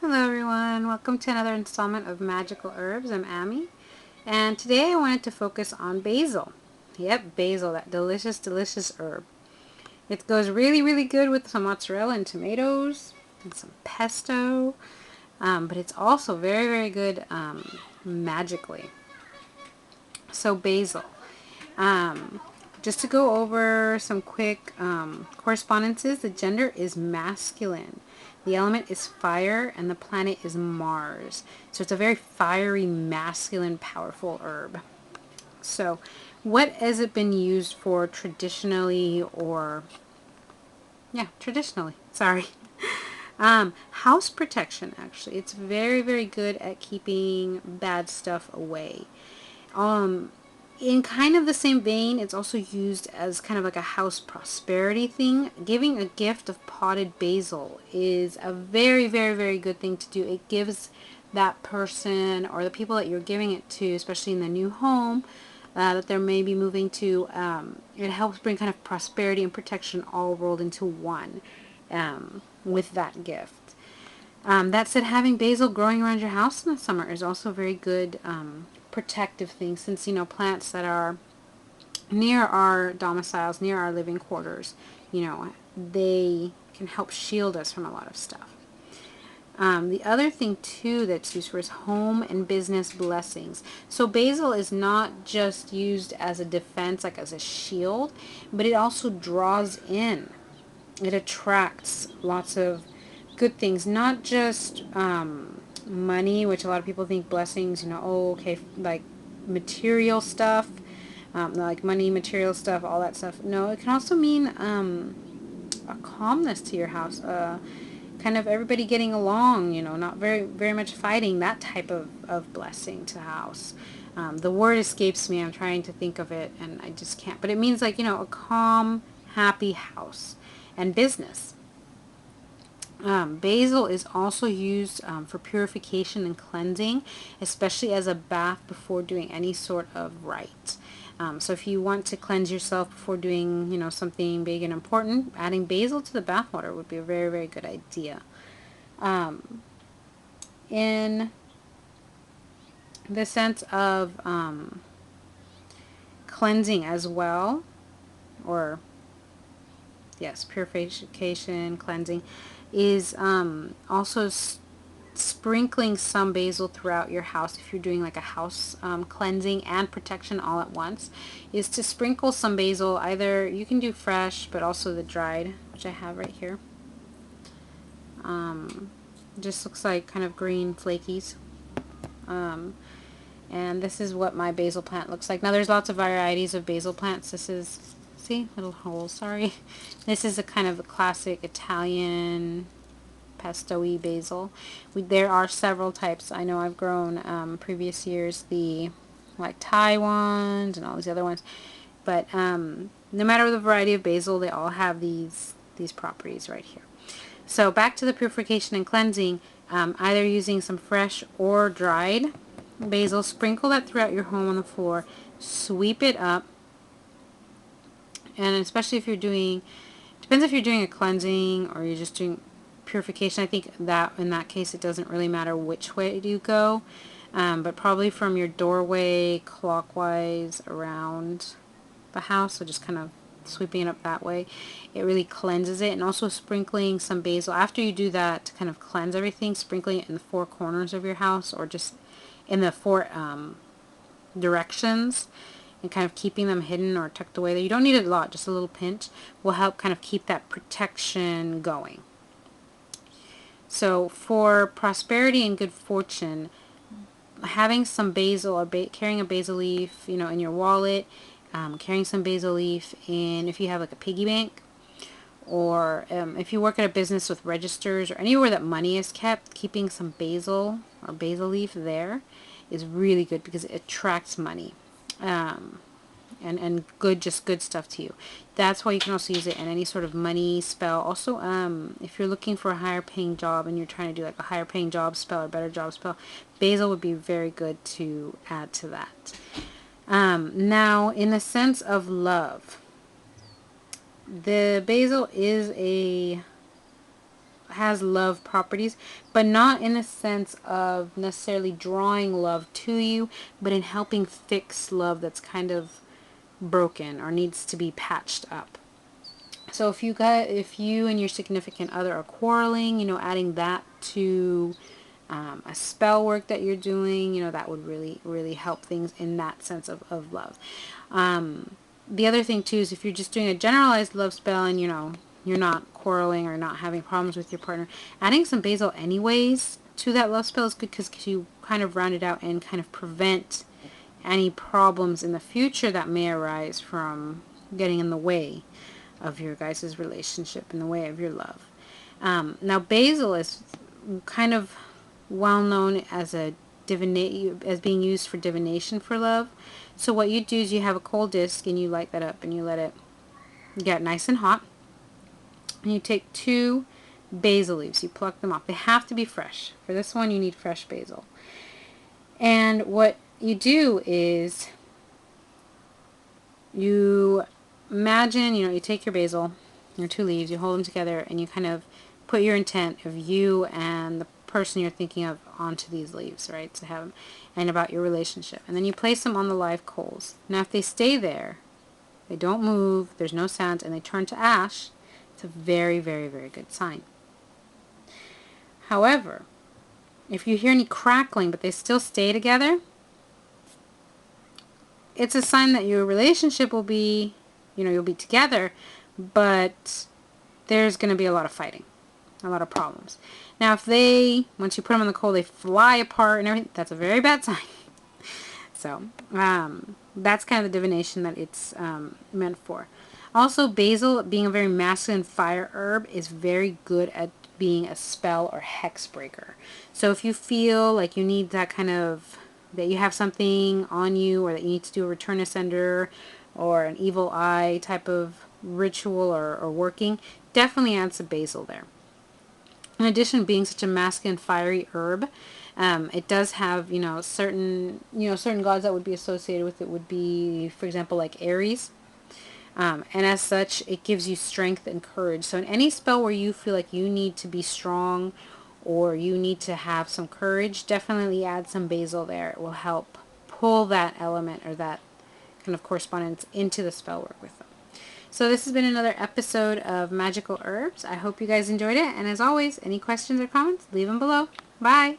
Hello everyone, welcome to another installment of Magical Herbs. I'm Amy, and today I wanted to focus on basil. Yep, basil, that delicious, delicious herb. It goes really good with some mozzarella and tomatoes and some pesto, but it's also very good magically. So basil. Um, just to go over some quick correspondences, the gender is masculine. The element is fire and the planet is Mars. So it's a very fiery, masculine, powerful herb. So what has it been used for traditionally traditionally, sorry. House protection, actually. It's very good at keeping bad stuff away. Um, in kind of the same vein, it's also used as kind of like a house prosperity thing. Giving a gift of potted basil is a very good thing to do. It gives that person or the people that you're giving it to, especially in the new home that they're maybe moving to, it helps bring kind of prosperity and protection all rolled into one with that gift. That said, having basil growing around your house in the summer is also a very good protective thing, since plants that are near our domiciles, near our living quarters, they can help shield us from a lot of stuff. The other thing too that's used for is home and business blessings. So basil is not just used as a defense, like as a shield, but it also draws in. It attracts lots of good things, not just money, which a lot of people think blessings, oh, okay, like material stuff, like money, material stuff, all that stuff. No, it can also mean a calmness to your house, kind of everybody getting along, not very much fighting, that type of blessing to the house. The word escapes me. I'm trying to think of it and I just can't. But it means like, a calm, happy house and business. Basil is also used for purification and cleansing, especially as a bath before doing any sort of rite. So if you want to cleanse yourself before doing, something big and important, adding basil to the bath water would be a very good idea. In the sense of cleansing as well, or yes, purification, cleansing, is also sprinkling some basil throughout your house. If you're doing like a house cleansing and protection all at once, is to sprinkle some basil. Either you can do fresh, but also the dried, which I have right here. Just looks like kind of green flakies. And this is what my basil plant looks like. Now there's lots of varieties of basil plants. This is, see, little holes, sorry. This is a kind of a classic Italian pesto-y basil. There are several types. I know I've grown previous years the like Thai ones and all these other ones. But no matter the variety of basil, they all have these properties right here. So back to the purification and cleansing, either using some fresh or dried basil, sprinkle that throughout your home on the floor, sweep it up, and especially if you're doing, depends if you're doing a cleansing or you're just doing purification. I think that in that case it doesn't really matter which way you go, but probably from your doorway clockwise around the house, so just kind of sweeping it up that way, it really cleanses it. And also sprinkling some basil after you do that to kind of cleanse everything, sprinkling it in the four corners of your house or just in the four directions, and kind of keeping them hidden or tucked away there. You don't need a lot, just a little pinch will help kind of keep that protection going. So for prosperity and good fortune, having some basil or carrying a basil leaf, in your wallet, carrying some basil leaf, and if you have like a piggy bank, or if you work at a business with registers or anywhere that money is kept, keeping some basil or basil leaf there is really good because it attracts money. And good, just good stuff to you. That's why you can also use it in any sort of money spell. Also, if you're looking for a higher paying job and you're trying to do like a higher paying job spell or better job spell, basil would be very good to add to that. Now, in the sense of love, the basil is a has love properties, but not in a sense of necessarily drawing love to you, but in helping fix love that's kind of broken or needs to be patched up. So if you and your significant other are quarreling, adding that to a spell work that you're doing, that would really, really help things in that sense of love. The other thing too is if you're just doing a generalized love spell and you're not quarreling or not having problems with your partner, adding some basil anyways to that love spell is good because you kind of round it out and kind of prevent any problems in the future that may arise from getting in the way of your guys' relationship, in the way of your love. Now basil is kind of well known as as being used for divination for love. So what you do is you have a cold disc and you light that up and you let it get nice and hot. And you take 2 basil leaves. You pluck them off. They have to be fresh. For this one, you need fresh basil. And what you do is you imagine, you take your basil, your 2 leaves, you hold them together, and you kind of put your intent of you and the person you're thinking of onto these leaves, right? To have them, and about your relationship. And then you place them on the live coals. Now, if they stay there, they don't move, there's no sound, and they turn to ash, it's a very, very, very good sign. However, if you hear any crackling, but they still stay together, it's a sign that your relationship will be, you'll be together, but there's going to be a lot of fighting, a lot of problems. Now, if once you put them in the coal, they fly apart and everything, that's a very bad sign. So, that's kind of the divination that it's meant for. Also, basil, being a very masculine fire herb, is very good at being a spell or hex breaker. So if you feel like you need that that you have something on you, or that you need to do a return to sender or an evil eye type of ritual or working, definitely add some basil there. In addition, being such a masculine fiery herb, it does have, certain gods that would be associated with it would be, for example, like Aries. And as such, it gives you strength and courage. So in any spell where you feel like you need to be strong or you need to have some courage, definitely add some basil there. It will help pull that element or that kind of correspondence into the spell work with them. So this has been another episode of Magical Herbs. I hope you guys enjoyed it. And as always, any questions or comments, leave them below. Bye!